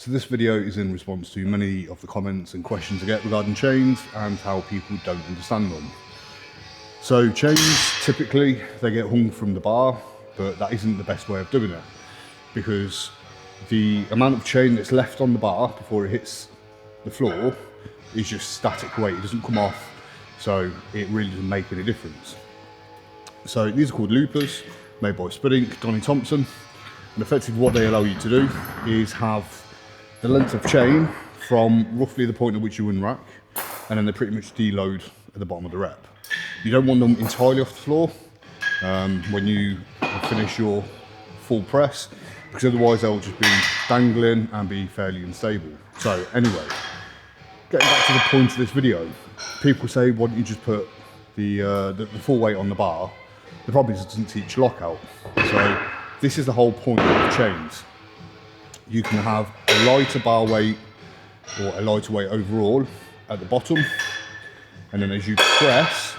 So this video is in response to many of the comments and questions I get regarding chains and how people don't understand them. So chains, typically they get hung from the bar, but that isn't the best way of doing it, because the amount of chain that's left on the bar before it hits the floor is just static weight. It doesn't come off, so it really doesn't make any difference. So these are called loopers, made by Spud Inc, Donnie Thompson, and effectively what they allow you to do is have the length of chain from roughly the point at which you unrack, and then they pretty much deload at the bottom of the rep. You don't want them entirely off the floor when you finish your full press, because otherwise they'll just be dangling and be fairly unstable. So anyway, getting back to the point of this video, people say, why don't you just put the full weight on the bar? The problem is it doesn't teach lockout. So this is the whole point of the chains. You can have a lighter bar weight or a lighter weight overall at the bottom, and then as you press,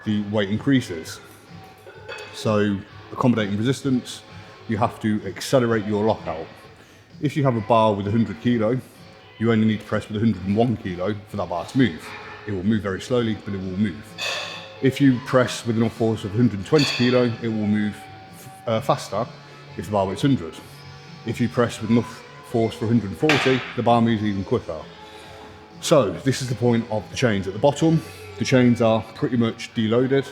the weight increases. So accommodating resistance, you have to accelerate your lockout. If you have a bar with 100 kilo, you only need to press with 101 kilo for that bar to move. It will move very slowly, but it will move. If you press with enough force of 120 kilo, it will move faster if the bar weight's 100. If you press with enough force for 140, the bar moves even quicker. So this is the point of the chains. At the bottom, the chains are pretty much deloaded,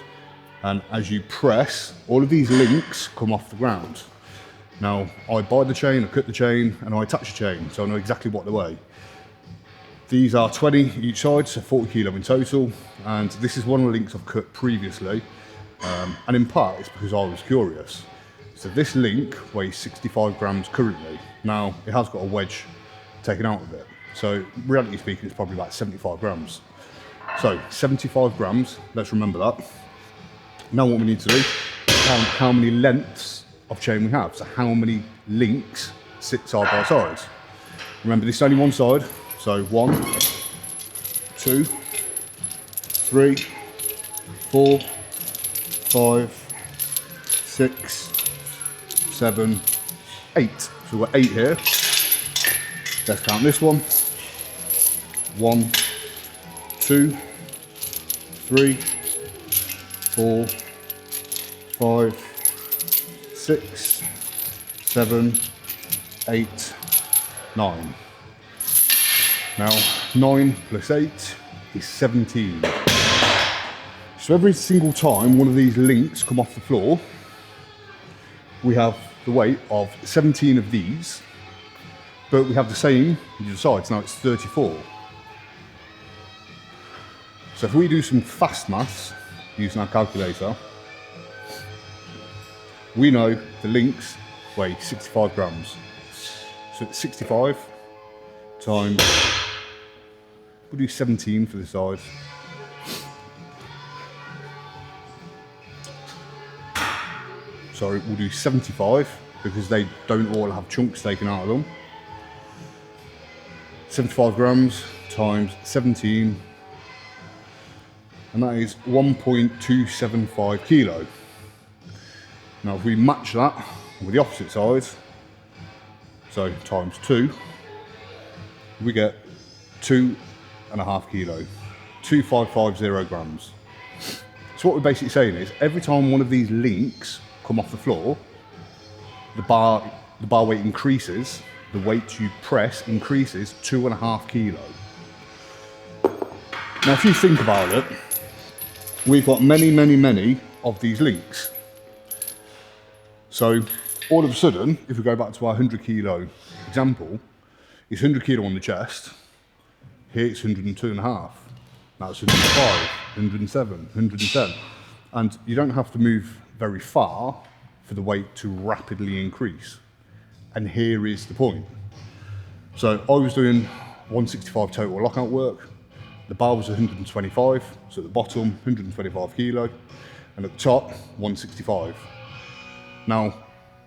and as you press, all of these links come off the ground. Now, I buy the chain, I cut the chain, and I attach the chain, so I know exactly what they weigh. These are 20 each side, so 40 kilo in total, and this is one of the links I've cut previously, and in part it's because I was curious. So this link weighs 65 grams currently. Now, it has got a wedge taken out of it, so reality speaking it's probably about 75 grams. So 75 grams, let's remember that. Now what we need to do is count how many lengths of chain we have, so how many links sit side by side. Remember, this is only one side, so 1, 2, 3, 4, 5, 6, 7, 8. So we've got 8 here. Let's count this one. 1, 2, 3, 4, 5, 6, 7, 8, 9. Now, 9 plus 8 is 17. So every single time one of these links come off the floor, we have the weight of 17 of these, but we have the same on the sides. Now it's 34. So if we do some fast maths using our calculator, we know the links weigh 65 grams. So it's 65 times, we'll do 17 for the side. Sorry, we'll do 75 because they don't all have chunks taken out of them. 75 grams times 17, and that is 1.275 kilo. Now if we match that with the opposite side, so times 2, we get 2.5 kilo, 2,550 grams. So what we're basically saying is, every time one of these links come off the floor, the bar weight increases, the weight you press increases 2.5 kilo. Now if you think about it, we've got many of these links. So all of a sudden, if we go back to our 100 kilo example, it's 100 kilo on the chest, here it's 102.5, now it's 105, 107, 110. And you don't have to move very far for the weight to rapidly increase. And here is the point. So I was doing 165 total lockout work. The bar was 125, so at the bottom, 125 kilo, and at the top, 165. Now,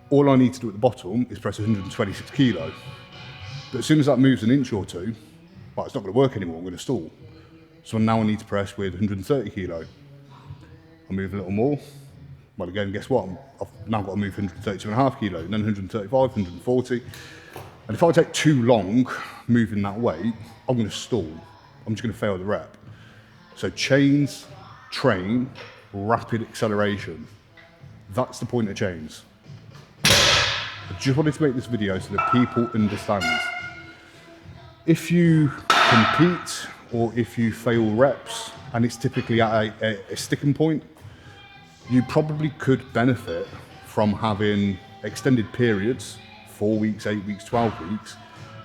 all I need to do at the bottom is press 126 kilo. But as soon as that moves an inch or two, well, it's not going to work anymore, I'm going to stall. So now I need to press with 130 kilo. I'll move a little more. Well, again, guess what? I've now got to move 132.5 kilo, then 135, 140. And if I take too long moving that weight, I'm going to stall. I'm just going to fail the rep. So chains train rapid acceleration. That's the point of chains. I just wanted to make this video so that people understand. If you compete or if you fail reps and it's typically at a sticking point, you probably could benefit from having extended periods, 4 weeks, 8 weeks, 12 weeks,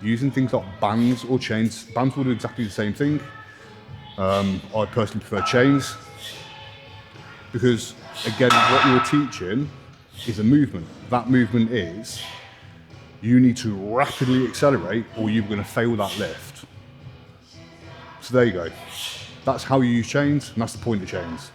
using things like bands or chains. Bands will do exactly the same thing. I personally prefer chains because, again, what you're teaching is a movement. That movement is you need to rapidly accelerate or you're going to fail that lift. So there you go. That's how you use chains, and that's the point of chains.